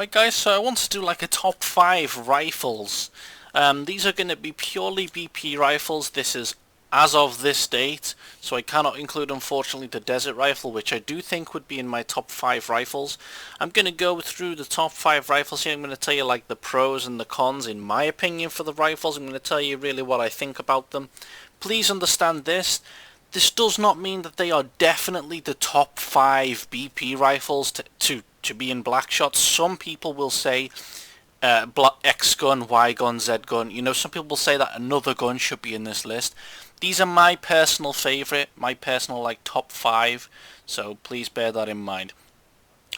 Right guys, so I want to do like a top 5 rifles. These are going to be purely BP rifles. This is as of this date, so I cannot include unfortunately the desert rifle, which I do think would be in my top 5 rifles. I'm going to go through the top 5 rifles here. I'm going to tell you like the pros and the cons in my opinion for the rifles. I'm going to tell you really what I think about them. Please understand this. This does not mean that they are definitely the top 5 BP rifles to be in Blackshot. Some people will say X gun, Y gun, Z gun. You know, some people will say that another gun should be in this list. These are my personal favourite, my personal like top 5. So please bear that in mind.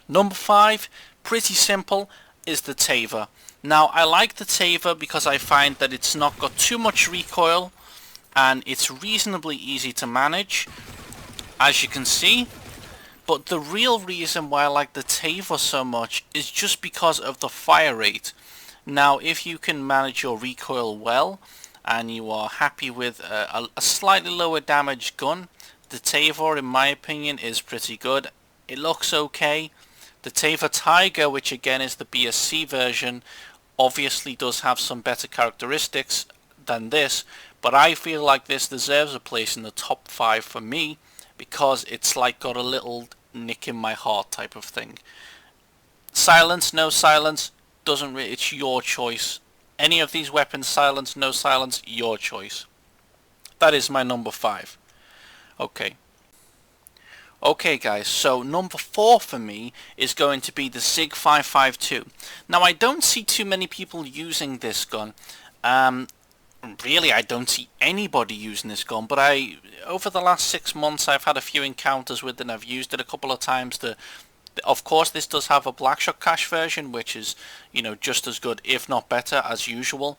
Number 5, pretty simple, is the Taver. Now I like the Taver because I find that it's not got too much recoil and it's reasonably easy to manage, as you can see. But the real reason why I like the Taver so much is just because of the fire rate. Now if you can manage your recoil well and you are happy with a slightly lower damage gun, the Taver in my opinion is pretty good. It looks okay. The Taver Tiger, which again is the BSC version, obviously does have some better characteristics than this, but I feel like this deserves a place in the top 5 for me because it's like got a little nick in my heart type of thing. Silence, no silence, doesn't really, it's your choice. Any of these weapons, silence, no silence, your choice. That is my number 5. Okay guys, so number 4 for me is going to be the SIG 552. Now I don't see too many people using this gun. Really, I don't see anybody using this gun, but over the last 6 months I've had a few encounters with it and I've used it a couple of times. Of course this does have a Blackshot cache version, which is, you know, just as good if not better as usual.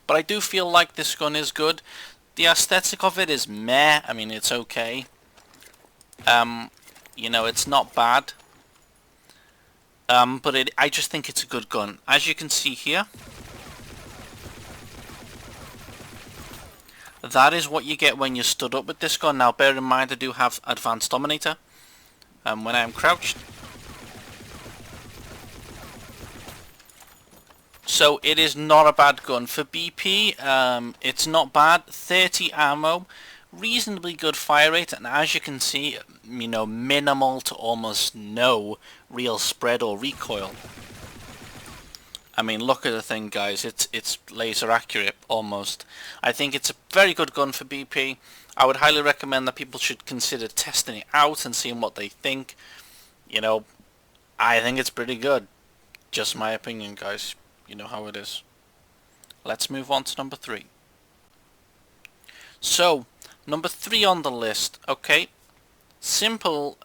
But I do feel like this gun is good. The aesthetic of it is meh. I mean, it's okay. You know, it's not bad. But I just think it's a good gun. As you can see here, that is what you get when you stood up with this gun. Now bear in mind I do have Advanced Dominator when I am crouched. So it is not a bad gun. For BP, it's not bad. 30 ammo, reasonably good fire rate, and as you can see, you know, minimal to almost no real spread or recoil. I mean, look at the thing, guys. It's laser accurate almost. I think it's a very good gun for BP. I would highly recommend that people should consider testing it out and seeing what they think. You know, I think it's pretty good. Just my opinion, guys. You know how it is. Let's move on to number 3. So, number 3 on the list. Okay, simple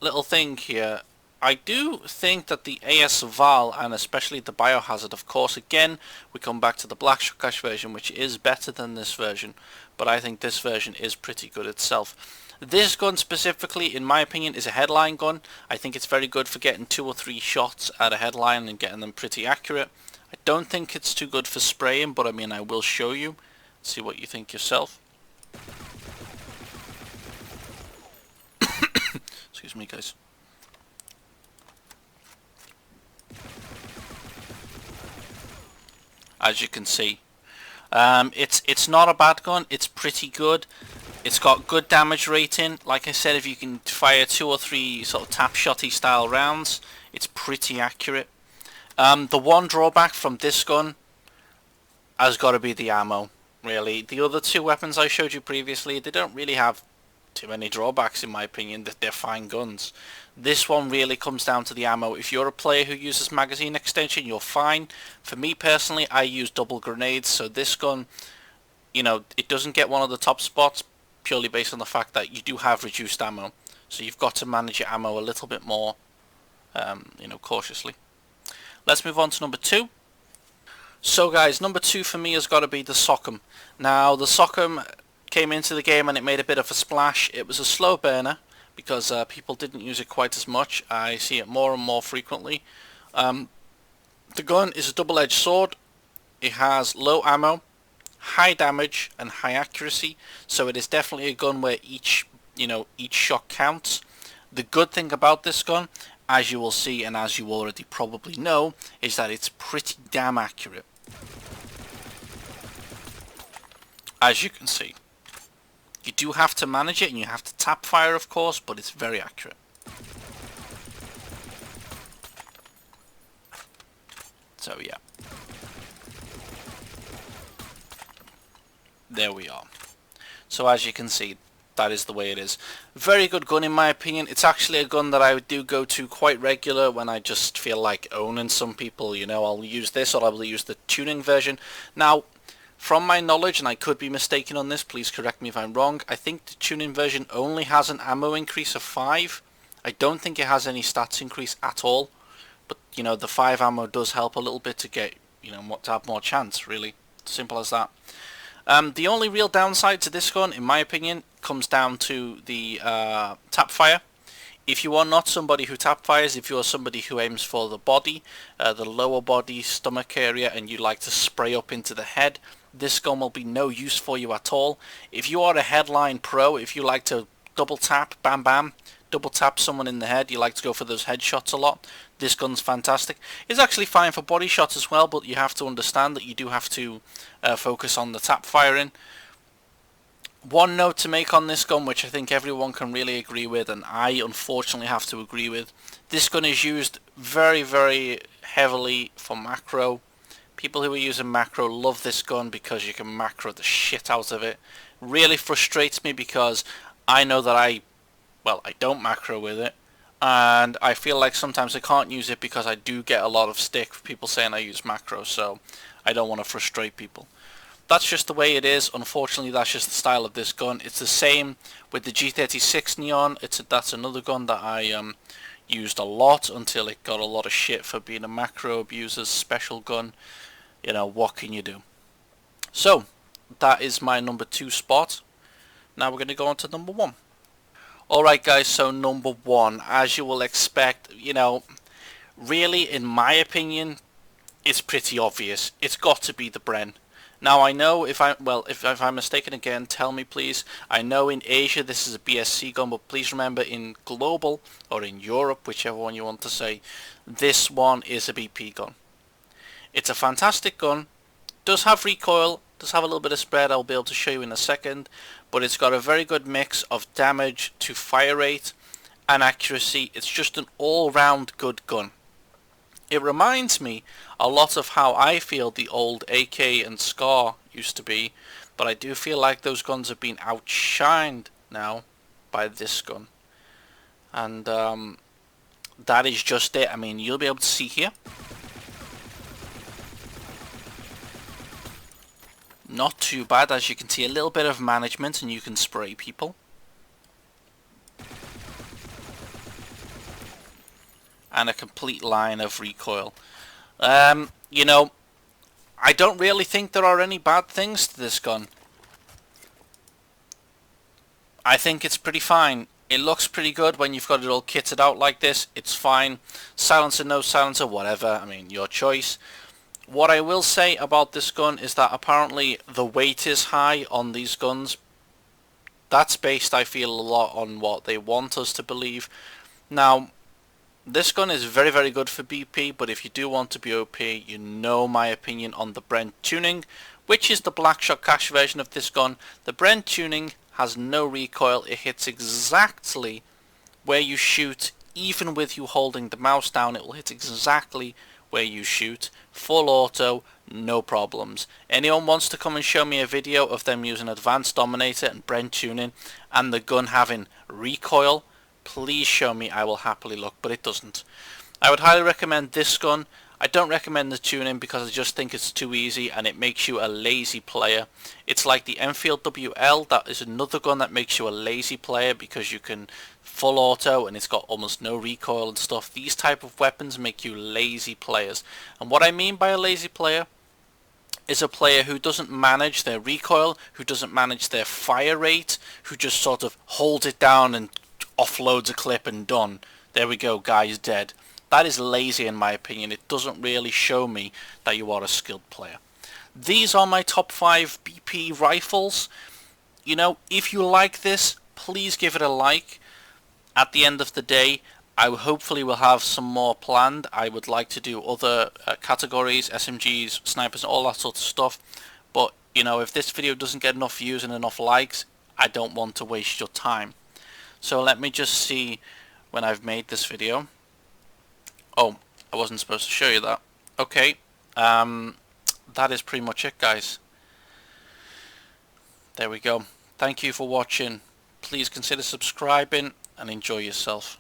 little thing here. I do think that the AS Val and especially the Biohazard, of course, again, we come back to the Blackshot cache version, which is better than this version, but I think this version is pretty good itself. This gun specifically, in my opinion, is a headline gun. I think it's very good for getting 2 or 3 shots at a headline and getting them pretty accurate. I don't think it's too good for spraying, but I mean, I will show you. See what you think yourself. Excuse me, guys. As you can see, it's not a bad gun. It's pretty good. It's got good damage rating. Like I said, if you can fire 2 or 3 sort of tap shotty style rounds, it's pretty accurate. The one drawback from this gun has got to be the ammo, really. The other 2 weapons I showed you previously, they don't really have too many drawbacks in my opinion. They're fine guns. This one really comes down to the ammo. If you're a player who uses magazine extension, you're fine. For me personally, I use double grenades, so this gun, you know, it doesn't get one of the top spots purely based on the fact that you do have reduced ammo. So you've got to manage your ammo a little bit more, you know, cautiously. Let's move on to number 2. So guys, number 2 for me has got to be the Sockum. Now the Sockum came into the game and it made a bit of a splash. It was a slow burner because people didn't use it quite as much. I see it more and more frequently. The gun is a double-edged sword. It has low ammo, high damage and high accuracy, so it is definitely a gun where each shot counts. The good thing about this gun, as you will see and as you already probably know, is that it's pretty damn accurate. As you can see. You do have to manage it and you have to tap fire, of course, but it's very accurate. So yeah. There we are. So as you can see, that is the way it is. Very good gun in my opinion. It's actually a gun that I do go to quite regular when I just feel like owning some people. You know, I'll use this or I'll use the tuning version. Now, from my knowledge, and I could be mistaken on this, please correct me if I'm wrong, I think the tuning version only has an ammo increase of 5. I don't think it has any stats increase at all. But, you know, the 5 ammo does help a little bit to get, you know, to have more chance, really. Simple as that. The only real downside to this gun, in my opinion, comes down to the tap fire. If you are not somebody who tap fires, if you are somebody who aims for the body, the lower body, stomach area, and you like to spray up into the head, this gun will be no use for you at all. If you are a headline pro, if you like to double tap, bam bam, double tap someone in the head, you like to go for those headshots a lot, this gun's fantastic. It's actually fine for body shots as well, but you have to understand that you do have to focus on the tap firing. One note to make on this gun, which I think everyone can really agree with, and I unfortunately have to agree with, this gun is used very, very heavily for macro. People who are using macro love this gun because you can macro the shit out of it. Really frustrates me because I know that I don't macro with it, and I feel like sometimes I can't use it because I do get a lot of stick for people saying I use macro, so I don't want to frustrate people. That's just the way it is. Unfortunately, that's just the style of this gun. It's the same with the G36 Neon. That's another gun that I used a lot until it got a lot of shit for being a macro abuser's special gun. You know, what can you do? So, that is my number 2 spot. Now we're going to go on to number 1. Alright guys, so number 1, as you will expect, you know, really, in my opinion, it's pretty obvious. It's got to be the Bren. Now I know if I'm mistaken again, tell me please. I know in Asia this is a BSC gun, but please remember in global, or in Europe, whichever one you want to say, this one is a BP gun. It's a fantastic gun, does have recoil, does have a little bit of spread, I'll be able to show you in a second, but it's got a very good mix of damage to fire rate and accuracy. It's just an all-round good gun. It reminds me a lot of how I feel the old AK and SCAR used to be, but I do feel like those guns have been outshined now by this gun. And that is just it. I mean, you'll be able to see here. Not too bad, as you can see, a little bit of management and you can spray people. And a complete line of recoil. You know, I don't really think there are any bad things to this gun. I think it's pretty fine. It looks pretty good when you've got it all kitted out like this. It's fine. Silencer, no silencer, whatever. I mean, your choice. What I will say about this gun is that apparently the weight is high on these guns. That's based, I feel, a lot on what they want us to believe. Now, this gun is very, very good for BP, but if you do want to be OP, you know my opinion on the Brent tuning, which is the Blackshot cash version of this gun. The Brent tuning has no recoil. It hits exactly where you shoot. Even with you holding the mouse down, it will hit exactly where you shoot. Full auto, no problems. Anyone wants to come and show me a video of them using Advanced Dominator and Brent tuning and the gun having recoil, please show me. I will happily look, but it doesn't. I would highly recommend this gun. I don't recommend the tuning because I just think it's too easy and it makes you a lazy player. It's like the Enfield WL. That is another gun that makes you a lazy player because you can full auto and it's got almost no recoil and stuff. These type of weapons make you lazy players. And what I mean by a lazy player is a player who doesn't manage their recoil, who doesn't manage their fire rate, who just sort of holds it down and offloads a clip and done. There we go, guy's dead. That is lazy in my opinion. It doesn't really show me that you are a skilled player. These are my top 5 BP rifles. You know, if you like this, please give it a like. At the end of the day, I hopefully will have some more planned. I would like to do other categories, SMGs, snipers, all that sort of stuff. But, you know, if this video doesn't get enough views and enough likes, I don't want to waste your time. So let me just see when I've made this video. Oh, I wasn't supposed to show you that. Okay, that is pretty much it, guys. There we go. Thank you for watching. Please consider subscribing and enjoy yourself.